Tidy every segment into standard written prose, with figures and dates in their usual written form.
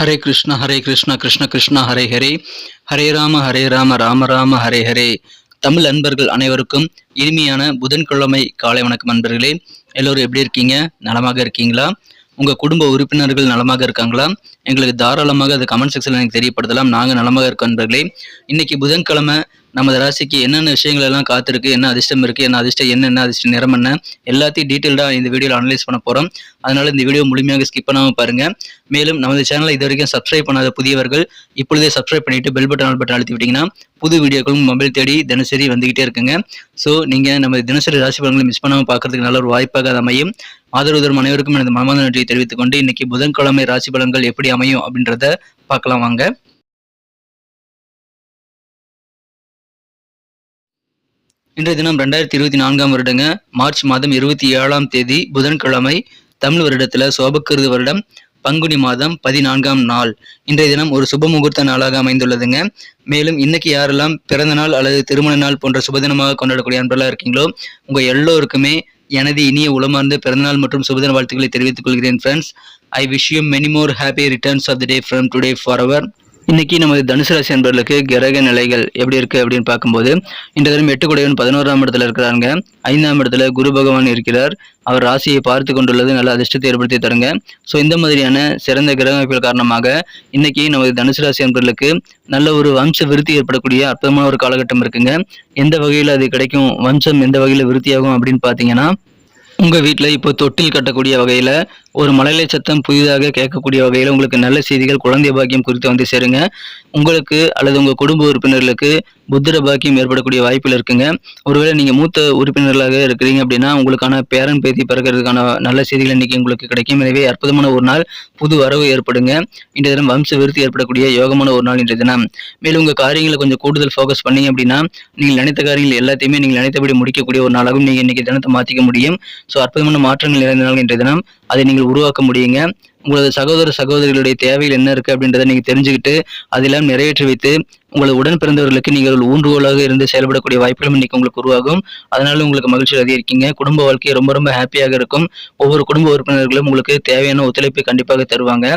ஹரே கிருஷ்ணா கிருஷ்ண கிருஷ்ணா ஹரே ஹரே, ஹரே ராம ராம ராம ஹரே ஹரே. தமிழ் அன்பர்கள் அனைவருக்கும் இனிமையான புதன்கிழமை காலை வணக்கம். அன்பர்களே, எல்லோரும் எப்படி இருக்கீங்க? நலமாக இருக்கீங்களா? உங்கள் குடும்ப உறுப்பினர்கள் நலமாக இருக்காங்களா? எங்களுக்கு தாராளமாக அது கமெண்ட் செக்ஷனில் எனக்கு தெரியப்படுத்தலாம். நாங்கள் நலமாக இருக்கோம். அன்பர்களே, இன்னைக்கு புதன்கிழமை நமது ராசிக்கு என்னென்ன விஷயங்கள் எல்லாம் காத்திருக்கு, என்ன அதிர்ஷ்டம் இருக்குது, என்ன அதிர்ஷ்டம் என்ன அதிர்ஷ்ட நிறம் என்ன, எல்லாத்தையும் டீட்டெயில்டாக இந்த வீடியோவில் அனலைஸ் பண்ண போகிறோம். அதனால் இந்த வீடியோ முழுமையாக ஸ்கிப் பண்ணாமல் பாருங்கள். மேலும் நமது சேனலை இது வரைக்கும் சப்ஸ்கிரைப் பண்ணாத புதியவர்கள் இப்பொழுதே சப்ஸ்கிரைப் பண்ணிவிட்டு பெல் பட்டன் அழுத்தி விட்டிங்கன்னா புது வீடியோக்களும் மொபைல் தேடி தினசரி வந்துகிட்டே இருக்குங்க. ஸோ நீங்கள் நம்ம தினசரி ராசி பலன்களை மிஸ் பண்ணாமல் பார்க்கறதுக்கு நல்ல ஒரு வாய்ப்பாக அது அமையும். ஆதரவு தரும் அனைவருக்கும் எனது மனமார்ந்த நன்றியை தெரிவித்துக் கொண்டு இன்னைக்கு புதன்கிழமை ராசி பலன்கள் எப்படி அமையும் அப்படின்றத பார்க்கலாம் வாங்க. இன்றைய தினம் 2024 வருடங்க மார்ச் மாதம் 27ஆம் தேதி புதன்கிழமை, தமிழ் வருடத்துல சோபக்கிருது வருடம் பங்குனி மாதம் 14ஆம் நாள். இன்றைய தினம் ஒரு சுப முகூர்த்த நாளாக அமைந்துள்ளதுங்க. மேலும் இன்னைக்கு யாரெல்லாம் பிறந்த நாள் அல்லது திருமண நாள் போன்ற சுபதினமாக கொண்டாடக்கூடிய அன்பர்களாக இருக்கீங்களோ உங்க எல்லோருக்குமே எனது இனிய உளமார்ந்த பிறந்தநாள் மற்றும் சுபதின வாழ்த்துக்களை தெரிவித்துக் கொள்கிறேன். Friends, I wish you many more happy returns of the day from today forever. இன்னைக்கு நமது தனுசு ராசி அன்பர்களுக்கு கிரக நிலைகள் எப்படி இருக்கு அப்படின்னு பார்க்கும்போது, இந்த தினம் 8 குடையவன் 11ஆம் இடத்துல இருக்கிறாங்க. 5ஆம் இடத்துல குரு பகவான் இருக்கிறார். அவர் ராசியை பார்த்து கொண்டுள்ளது நல்ல அதிர்ஷ்டத்தை ஏற்படுத்தி தருங்க. ஸோ இந்த மாதிரியான சிறந்த கிரக அமைப்புகள் காரணமாக இன்னைக்கு நமது தனுசு ராசி அன்பர்களுக்கு நல்ல ஒரு வம்ச விருத்தி ஏற்படக்கூடிய அற்புதமான ஒரு காலகட்டம் இருக்குங்க. எந்த வகையில் அது கிடைக்கும், வம்சம் எந்த வகையில் விருத்தியாகும் அப்படின்னு பார்த்தீங்கன்னா, உங்கள் வீட்டில் இப்போ தொட்டில் கட்டக்கூடிய வகையில் ஒரு மழலை சத்தம் புதிதாக கேட்கக்கூடிய வகையில் உங்களுக்கு நல்ல செய்திகள் குழந்தை பாக்கியம் குறித்து வந்து சேருங்க. உங்களுக்கு அல்லது உங்கள் குடும்ப உறுப்பினர்களுக்கு புத்திர பாக்கியம் ஏற்படக்கூடிய வாய்ப்பில் இருக்குங்க. ஒருவேளை நீங்கள் மூத்த உறுப்பினர்களாக இருக்கிறீங்க அப்படின்னா உங்களுக்கான பேரன் பேத்தி பிறக்கிறதுக்கான நல்ல செய்திகள் இன்னைக்கு உங்களுக்கு கிடைக்கும். எனவே அற்புதமான ஒரு நாள், புது வரவு ஏற்படுங்க. இன்றைய தினம் வம்ச விருத்தி ஏற்படக்கூடிய யோகமான ஒரு நாள் இன்றைய தினம். மேலும் உங்கள் காரியங்களை கொஞ்சம் கூடுதல் ஃபோக்கஸ் பண்ணீங்க அப்படின்னா நீங்கள் நினைத்த காரியங்கள் எல்லாத்தையுமே நீங்கள் நினைத்தபடி முடிக்கக்கூடிய ஒரு நாளாகவும் நீங்கள் இன்னைக்கு தினத்தை மாற்றிக்க முடியும். ஸோ அற்புதமான மாற்றங்கள் நிறைந்த நாள் இன்றைய தினம். அதை நீங்கள் உருவாக்க முடியுங்க. உங்களது சகோதரிகளுடைய தேவைகள் என்ன இருக்கு அப்படின்றத நீங்க தெரிஞ்சுக்கிட்டு அதெல்லாம் நிறைவேற்றி வைத்து உங்களது உடன் பிறந்தவர்களுக்கு நீங்கள் ஒரு ஊன்றுகோலாக இருந்து செயல்படக்கூடிய வாய்ப்புகளும் இன்னைக்கு உங்களுக்கு உருவாகும். அதனால உங்களுக்கு மகிழ்ச்சி அதிகரிக்கீங்க. குடும்ப வாழ்க்கை ரொம்ப ரொம்ப ஹாப்பியாக இருக்கும். ஒவ்வொரு குடும்ப உறுப்பினர்களும் உங்களுக்கு தேவையான ஒத்துழைப்பை கண்டிப்பாக தருவாங்க.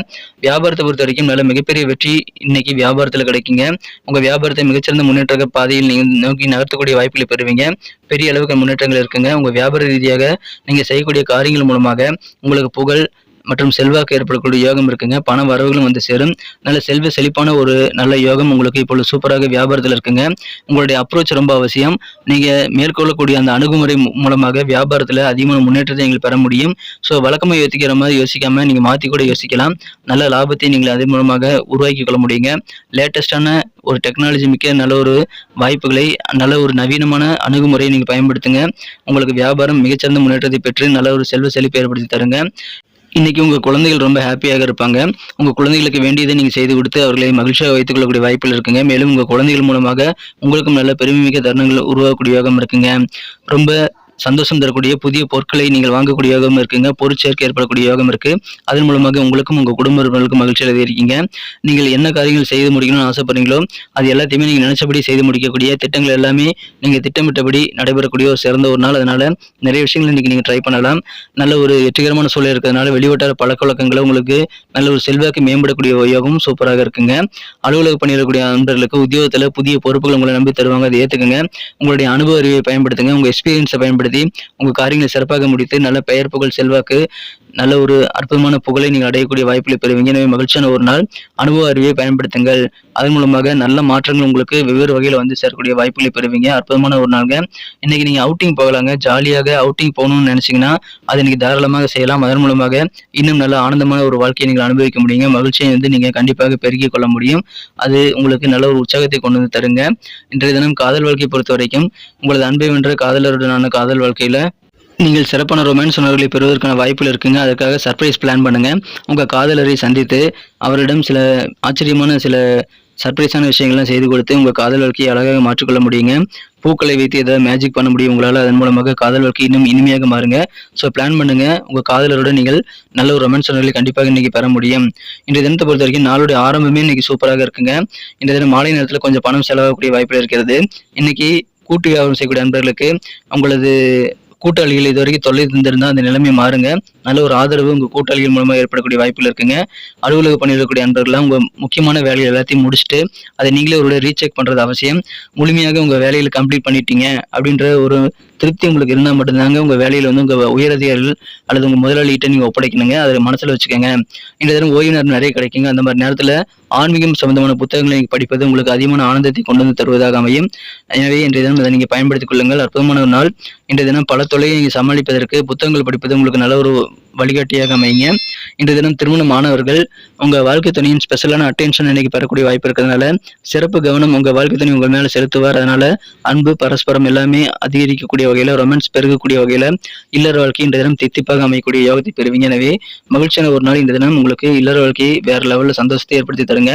வியாபாரத்தை பொறுத்த வரைக்கும் நல்ல மிகப்பெரிய வெற்றி இன்னைக்கு வியாபாரத்தில் கிடைக்குங்க. உங்க வியாபாரத்தை மிகச்சிறந்த முன்னேற்ற பாதையில் நீங்க நோக்கி நகர்த்தக்கூடிய வாய்ப்புகளை பெறுவீங்க. பெரிய அளவுக்கு முன்னேற்றங்கள் இருக்குங்க. உங்க வியாபார ரீதியாக நீங்க செய்யக்கூடிய காரியங்கள் மூலமாக உங்களுக்கு புகழ் மற்றும் செல்வாக்கு ஏற்படக்கூடிய யோகம் இருக்குங்க. பண வரவுகளும் வந்து சேரும். நல்ல செல்வ செழிப்பான ஒரு நல்ல யோகம் உங்களுக்கு இப்பொழுது சூப்பராக வியாபாரத்தில் இருக்குங்க. உங்களுடைய அப்ரோச் ரொம்ப அவசியம். நீங்க மேற்கொள்ளக்கூடிய அந்த அணுகுமுறை மூலமாக வியாபாரத்தில் அதிகமான முன்னேற்றத்தை நீங்கள் பெற முடியும். ஸோ வழக்கமாக யோசிக்கிற மாதிரி யோசிக்காம நீங்க மாற்றி கூட யோசிக்கலாம். நல்ல லாபத்தை நீங்கள் அதன் மூலமாக உருவாக்கி கொள்ள முடியுங்க. லேட்டஸ்டான ஒரு டெக்னாலஜி மிக்க நல்ல ஒரு வாய்ப்புகளை, நல்ல ஒரு நவீனமான அணுகுமுறையை நீங்கள் பயன்படுத்துங்க. உங்களுக்கு வியாபாரம் மிகச்சிறந்த முன்னேற்றத்தை பெற்று நல்ல ஒரு செல்வ செழிப்பை ஏற்படுத்தி தருங்க. இன்னைக்கு உங்க குழந்தைகள் ரொம்ப ஹாப்பியாக இருப்பாங்க. உங்க குழந்தைகளுக்கு வேண்டியதை நீங்க செய்து கொடுத்து அவர்களை மகிழ்ச்சியாக வைத்துக் கொள்ளக்கூடிய வாய்ப்புகள் இருக்குங்க. மேலும் உங்க குழந்தைகள் மூலமாக உங்களுக்கும் நல்ல பெருமைமிக்க தருணங்கள் உருவாகக்கூடிய யோகம் இருக்குங்க. ரொம்ப சந்தோஷம் தரக்கூடிய புதிய பொருட்களை நீங்கள் வாங்கக்கூடிய யோகம் இருக்குங்க. பொருட்சேர்க்கை ஏற்படக்கூடிய யோகம் இருக்கு. அதன் மூலமாக உங்களுக்கும் உங்க குடும்ப உறுப்பினர்களுக்கும் மகிழ்ச்சி இருக்கீங்க. நீங்கள் என்ன காரியங்கள் செய்து முடிக்கணும்னு ஆசைப்படுறீங்களோ அது எல்லாத்தையுமே நீங்க நினைச்சபடி செய்து முடிக்கக்கூடிய திட்டங்கள் எல்லாமே நீங்க திட்டமிட்டபடி நடைபெறக்கூடிய ஒரு சிறந்த ஒரு நாள். அதனால நிறைய விஷயங்கள் இன்னைக்கு நீங்க ட்ரை பண்ணலாம். நல்ல ஒரு வெற்றிகரமான சூழல் இருக்கிறதுனால வெளிவட்டார பழக்க வழக்கங்களை உங்களுக்கு நல்ல ஒரு செல்வாக்கு மேம்படக்கூடிய யோகம் சூப்பராக இருக்குங்க. அலுவலக பணியிடக்கூடிய நண்பர்களுக்கு உத்தியோகத்துல புதிய பொறுப்புகள் உங்களை நம்பி தருவாங்க. அதை ஏத்துக்குங்க. உங்களுடைய அனுபவ அறிவை பயன்படுத்துங்க. உங்க எக்ஸ்பீரியன்ஸை பயன்படுத்தி உங்க காரியங்களை சிறப்பாக முடித்து நல்ல பெயர் புகழ் செல்வாக்கு நல்ல ஒரு அற்புதமான புகழை நீங்கள் அடையக்கூடிய வாய்ப்புகளை பெறுவீங்க. எனவே மகிழ்ச்சியான ஒரு நாள். அனுபவ அறிவை பயன்படுத்துங்கள். அதன் மூலமாக நல்ல மாற்றங்கள் உங்களுக்கு வெவ்வேறு வகையில் வந்து சேரக்கூடிய வாய்ப்புகளை பெறுவீங்க. அற்புதமான ஒரு நாளுங்க. இன்னைக்கு நீங்க அவுட்டிங் போகலாங்க. ஜாலியாக அவுட்டிங் போகணும்னு நினைச்சீங்கன்னா அதை இன்னைக்கு தாராளமாக செய்யலாம். அதன் மூலமாக இன்னும் நல்ல ஆனந்தமான ஒரு வாழ்க்கையை நீங்கள் அனுபவிக்க முடியுங்க. மகிழ்ச்சியை வந்து நீங்க கண்டிப்பாக பெருக்கிக் கொள்ள முடியும். அது உங்களுக்கு நல்ல ஒரு உற்சாகத்தை கொண்டு வந்து தருங்க. இன்றைய தினம் காதல் வாழ்க்கையை பொறுத்த வரைக்கும் உங்களது அன்பை வென்ற காதலருடனான காதல் வாழ்க்கையில நீங்கள் சிறப்பான ரொமான்ஸ் உணர்வுகளை பெறுவதற்கான வாய்ப்புகள் இருக்குங்க. அதற்காக சர்ப்ரைஸ் பிளான் பண்ணுங்க. உங்க காதலரை சந்தித்து அவரிடம் சில ஆச்சரியமான சில சர்ப்ரைஸான விஷயங்கள்லாம் செய்து கொடுத்து உங்க காதல் வாழ்க்கையை அழகாக மாற்றிக்கொள்ள முடியுங்க. பூக்களை வைத்து ஏதாவது மேஜிக் பண்ண முடியும் உங்களால். அதன் மூலமாக காதல் வாழ்க்கை இன்னும் இனிமையாக மாறுங்க. ஸோ பிளான் பண்ணுங்க. உங்க காதலருடன் நீங்கள் நல்ல ஒரு ரொமான்ஸ் உணர்வுகளை கண்டிப்பாக இன்னைக்கு பெற முடியும். இன்றைய தினத்தை பொறுத்த வரைக்கும் நாளுடைய ஆரம்பமே இன்னைக்கு சூப்பராக இருக்குங்க. இந்த தினம் மாலை நேரத்தில் கொஞ்சம் பணம் செலவாகக்கூடிய வாய்ப்புகள் இருக்கிறது. இன்னைக்கு கூட்டு வியாபாரம் செய்யக்கூடிய நண்பர்களுக்கு உங்களது கூட்டாளிகள் இதுவரைக்கும் தொல்லை தந்திருந்தா அந்த நிலைமை மாறுங்க. நல்ல ஒரு ஆதரவு உங்க கூட்டாளிகள் மூலமா ஏற்படக்கூடிய வாய்ப்புகள் இருக்குங்க. அலுவலக பணியில் இருக்கக்கூடிய அன்பர்கள்லாம் உங்க முக்கியமான வேலைகள் எல்லாத்தையும் முடிச்சுட்டு அதை நீங்களே ஒரு ரீசெக் பண்றது அவசியம். முழுமையாக உங்க வேலையில கம்ப்ளீட் பண்ணிட்டீங்க அப்படின்ற ஒரு திருப்தி உங்களுக்கு இருந்தால் மட்டும்தாங்க உங்க வேலையில வந்து உங்க உயரதிகாரிகள் அல்லது உங்க முதலாளிகிட்ட நீங்க ஒப்படைக்கணுங்க. அதை மனசுல வச்சுக்கோங்க. இந்த தரம் ஓய்வு நேரம் நிறைய கிடைக்குங்க. அந்த மாதிரி நேரத்துல ஆன்மீகம் சம்பந்தமான புத்தகங்களை நீங்க படிப்பது உங்களுக்கு அதிகமான ஆனந்தத்தை கொண்டு வந்து தருவதாக அமையும். எனவே இன்றைய தினம் இதை நீங்க பயன்படுத்திக் கொள்ளுங்கள். அற்புதமான ஒரு நாள். இன்றைய தினம் பல தொல்லையை நீங்க சமாளிப்பதற்கு புத்தகங்கள் படிப்பது உங்களுக்கு நல்ல ஒரு வழிகாட்டியாக அமையுங்க. இன்றைய தினம் திருமணமானவர்கள் உங்க வாழ்க்கை துணையின் ஸ்பெஷலான அட்டென்ஷன் இன்னைக்கு பெறக்கூடிய வாய்ப்பு இருக்கிறதுனால சிறப்பு கவனம் உங்க வாழ்க்கை துணை உங்க மேல செலுத்துவார். அதனால அன்பு பரஸ்பரம் எல்லாமே அதிகரிக்கக்கூடிய வகையில, ரொமான்ஸ் பெருகக்கூடிய வகையில இல்லற வாழ்க்கை இன்றைய தினம் தித்திப்பாக அமையக்கூடிய யோகத்தை பெறுவீங்க. எனவே மகிழ்ச்சியான ஒரு நாள் இந்த தினம் உங்களுக்கு இல்லற வாழ்க்கையை வேற லெவல்ல சந்தோஷத்தை ஏற்படுத்தி தருங்க.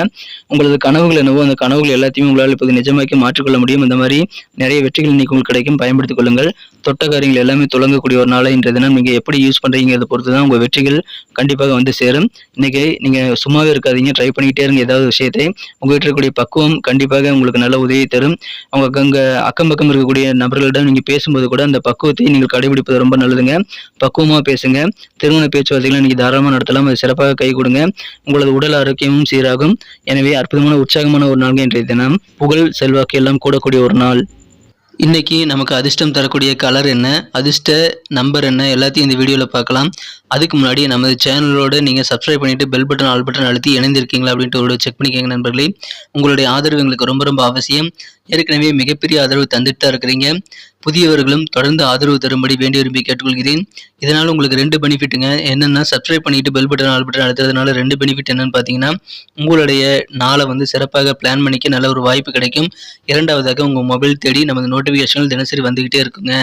உங்களது கனவுகள் என்னவோ அந்த கனவுகள் எல்லாத்தையுமே உங்களால் இப்போது நிஜமாக்கி மாற்றிக்கொள்ள முடியும். இந்த மாதிரி நிறைய வெற்றிகள் இன்னைக்கு உங்களுக்கு கிடைக்கும். பயன்படுத்திக் கொள்ளுங்கள். தொட்ட காரியங்கள் எல்லாமே தொடங்கக்கூடிய ஒரு நாளை இன்றைய தினம் நீங்க எப்படி யூஸ் பண்றீங்கிறத பொறுத்து தான் உங்க வெற்றிகள் கண்டிப்பாக வந்து சேரும். இன்னைக்கு நீங்க சும்மாவே இருக்காதீங்க, ட்ரை பண்ணிக்கிட்டே இருங்க. ஏதாவது விஷயத்தை உங்க வீட்டில் இருக்கக்கூடிய பக்குவம் கண்டிப்பாக உங்களுக்கு நல்ல உதவி தரும். உங்க அங்க அக்கம் பக்கம் இருக்கக்கூடிய நபர்களிடம் நீங்க பேசும்போது கூட அந்த பக்குவத்தை நீங்கள் கடைபிடிப்பது ரொம்ப நல்லதுங்க. பக்குவமா பேசுங்க. திருமண பேச்சுவார்த்தைகளை நீங்க தாராளமாக நடத்தலாம். அது சிறப்பாக கை கொடுங்க. உங்களது உடல் ஆரோக்கியமும் சீராகும். எனவே அற்புதமான உற்சாகமான ஒரு நாள் இன்றைய தினம். புகழ் செல்வாக்கு எல்லாம் கூடக்கூடிய ஒரு நாள். இன்னைக்கு நமக்கு அதிர்ஷ்டம் தரக்கூடிய கலர் என்ன, அதிர்ஷ்ட நம்பர் என்ன, எல்லாத்தையும் இந்த வீடியோவில் பார்க்கலாம். அதுக்கு முன்னாடி நமது சேனலோட நீங்கள் சப்ஸ்கிரைப் பண்ணிட்டு பெல் பட்டன் ஆல் பட்டன் அழுத்தி இணைந்திருக்கீங்களா அப்படின்ட்டு ஒரு செக் பண்ணிக்கோங்க நண்பர்களே. உங்களுடைய ஆதரவு எங்களுக்கு ரொம்ப ரொம்ப அவசியம். ஏற்கனவே மிகப்பெரிய ஆதரவு தந்துட்டு தான் இருக்கிறீங்க. புதியவர்களும் தொடர்ந்து ஆதரவு தரும்படி வேண்டி விரும்பி கேட்டுக்கொள்கிறேன். இதனால் உங்களுக்கு 2 பெனிஃபிட்டுங்க. என்னென்னா, சப்ஸ்கிரைப் பண்ணிட்டு பெல் பட்டன் ஆல் பட்டன் அழுத்துறதுனால 2 பெனிஃபிட் என்னன்னு பார்த்தீங்கன்னா, உங்களுடைய நாளை வந்து சிறப்பாக பிளான் பண்ணிக்க நல்ல ஒரு வாய்ப்பு கிடைக்கும். இரண்டாவதாக உங்கள் மொபைல் தேடி நமது நோட்டிஃபிகேஷன்கள் தினசரி வந்துகிட்டே இருக்குங்க.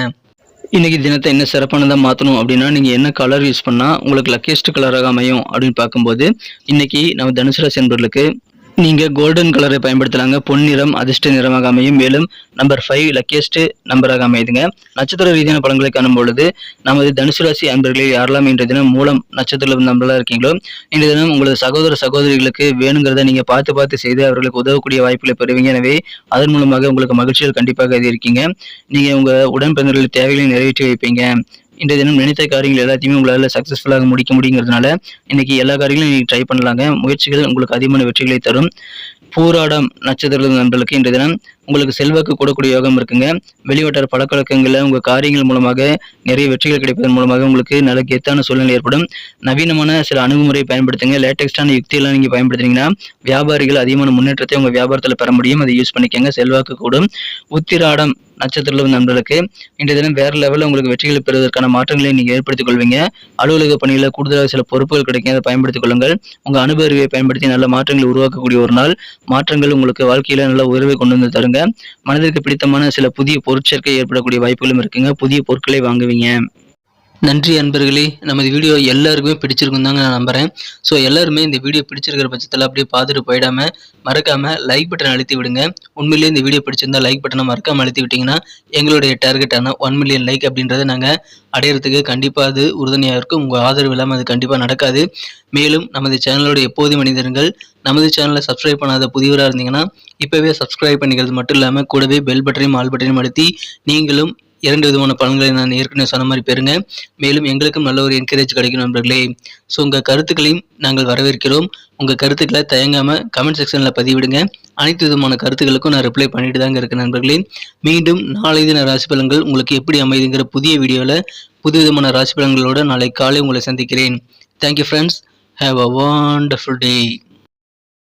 இன்னைக்கு தினத்தை என்ன சிறப்பானதாக மாற்றணும் அப்படின்னா, நீங்கள் என்ன கலர் யூஸ் பண்ணால் உங்களுக்கு லக்கியஸ்ட் கலராக அமையும் அப்படின்னு பார்க்கும்போது, இன்னைக்கு நம்ம தனுசு ராசி நண்பர்களுக்கு நீங்கள் கோல்டன் கலரை பயன்படுத்தலாங்க. பொன்னிறம் அதிர்ஷ்ட நிறமாக அமையும். மேலும் நம்பர் 5 லக்கியஸ்ட் நம்பராக அமையுதுங்க. நட்சத்திர ரீதியான பலன்களை காணும் பொழுது நமது தனுசு ராசி அன்பர்களில் யாரெல்லாம் இன்றைய தினம் மூலம் நட்சத்திர நம்பர்களாக இருக்கீங்களோ, இன்றைய தினம் உங்களது சகோதர சகோதரிகளுக்கு வேணுங்கிறத நீங்கள் பார்த்து செய்து அவர்களுக்கு உதவக்கூடிய வாய்ப்புகளை பெறுவீங்க. எனவே அதன் மூலமாக உங்களுக்கு மகிழ்ச்சிகள் கண்டிப்பாக இருக்கீங்க. நீங்கள் உங்கள் உடன்பிறந்தவர்களின் தேவைகளை நிறைவேற்றி வைப்பீங்க. இன்றைய தினம் நினைத்த காரியங்கள் எல்லாத்தையுமே உங்களால் சக்ஸஸ்ஃபுல்லாக முடிக்க முடியுங்கிறதுனால இன்னைக்கு எல்லா காரியங்களும் நீங்கள் ட்ரை பண்ணலாங்க. முயற்சிகள் உங்களுக்கு அதிகமான வெற்றிகளை தரும். பூராடம் நட்சத்திர நண்பர்களுக்கு இன்றைய தினம் உங்களுக்கு செல்வாக்கு கூடக்கூடிய யோகம் இருக்குங்க. வெளிவட்டார பழக்கவழக்கங்களில் உங்கள் காரியங்கள் மூலமாக நிறைய வெற்றிகள் கிடைப்பதன் மூலமாக உங்களுக்கு நல்ல கெத்தான சூழ்நிலை ஏற்படும். நவீனமான சில அணுகுமுறையை பயன்படுத்துங்க. லேட்டஸ்டான யுக்தியெல்லாம் நீங்கள் பயன்படுத்தினீங்கன்னா வியாபாரிகள் அதிகமான முன்னேற்றத்தை உங்கள் வியாபாரத்தில் பெற முடியும். அதை யூஸ் பண்ணிக்கங்க. செல்வாக்கு கூடும். உத்திராடம் நட்சத்திர நண்பர்களுக்கு இன்றைய தினம் வேற லெவலில் உங்களுக்கு வெற்றிகளை பெறுவதற்கான மாற்றங்களை நீங்கள் ஏற்படுத்திக் கொள்வீங்க. அலுவலக பணியில் கூடுதலாக சில பொறுப்புகள் கிடைக்கும். அதை பயன்படுத்திக் கொள்ளுங்கள். உங்கள் அனுபவ அறிவை பயன்படுத்தி நல்ல மாற்றங்களை உருவாக்கக்கூடிய ஒரு நாள். மாற்றங்கள் உங்களுக்கு வாழ்க்கையில நல்ல உயர்வை கொண்டு வந்து தருங்க. மனதிற்கு பிடித்தமான சில புதிய பொருட்சேர்க்கை ஏற்படக்கூடிய வாய்ப்புகளும் இருக்குங்க. புதிய பொருட்களை வாங்குவீங்க. நன்றி அன்பர்களே. நமது வீடியோ எல்லாருக்குமே பிடிச்சிருக்கும் தாங்க நான் நம்புகிறேன். ஸோ எல்லாருமே இந்த வீடியோ பிடிச்சிருக்கிற பட்சத்தில் அப்படியே பார்த்துட்டு போயிடாமல் மறக்காமல் லைக் பட்டன் அழுத்தி விடுங்க. உண்மையிலேயே இந்த வீடியோ பிடிச்சிருந்தா லைக் பட்டனை மறக்காமல் அழுத்தி விட்டிங்கன்னா எங்களுடைய டார்கெட்டான 1 மில்லியன் லைக் அப்படின்றத நாங்கள் அடையிறதுக்கு கண்டிப்பாக அது உறுதுணையாக இருக்கும். உங்கள் ஆதரவு இல்லாமல் அது கண்டிப்பாக நடக்காது. மேலும் நமது சேனலோட எப்போதும் மனிதர்கள் நமது சேனலை சப்ஸ்கிரைப் பண்ணாத புதியவராக இருந்தீங்கன்னா இப்போவே சப்ஸ்கிரைப் பண்ணிக்கிறது மட்டும் இல்லாமல் கூடவே பெல் பட்டனையும் ஆல் பட்டனையும் அழுத்தி நீங்களும் 2 விதமான பலன்களை நான் ஏற்கனவே சொன்ன மாதிரி பெறுங்க. மேலும் எங்களுக்கும் நல்ல ஒரு என்கரேஜ் கிடைக்கும் நண்பர்களே. ஸோ உங்கள் கருத்துக்களையும் நாங்கள் வரவேற்கிறோம். உங்கள் கருத்துக்களை தயங்காமல் கமெண்ட் செக்ஷனில் பதிவிடுங்க. அனைத்து விதமான கருத்துக்களுக்கும் நான் ரிப்ளை பண்ணிட்டு தாங்க இருக்கேன் நண்பர்களே. மீண்டும் நாளை தின ராசி பலன்கள் உங்களுக்கு எப்படி அமைதுங்கிற புதிய வீடியோவில் புது விதமான ராசி பலன்களோடு நாளை காலை உங்களை சந்திக்கிறேன். Thank you friends. Have a wonderful day.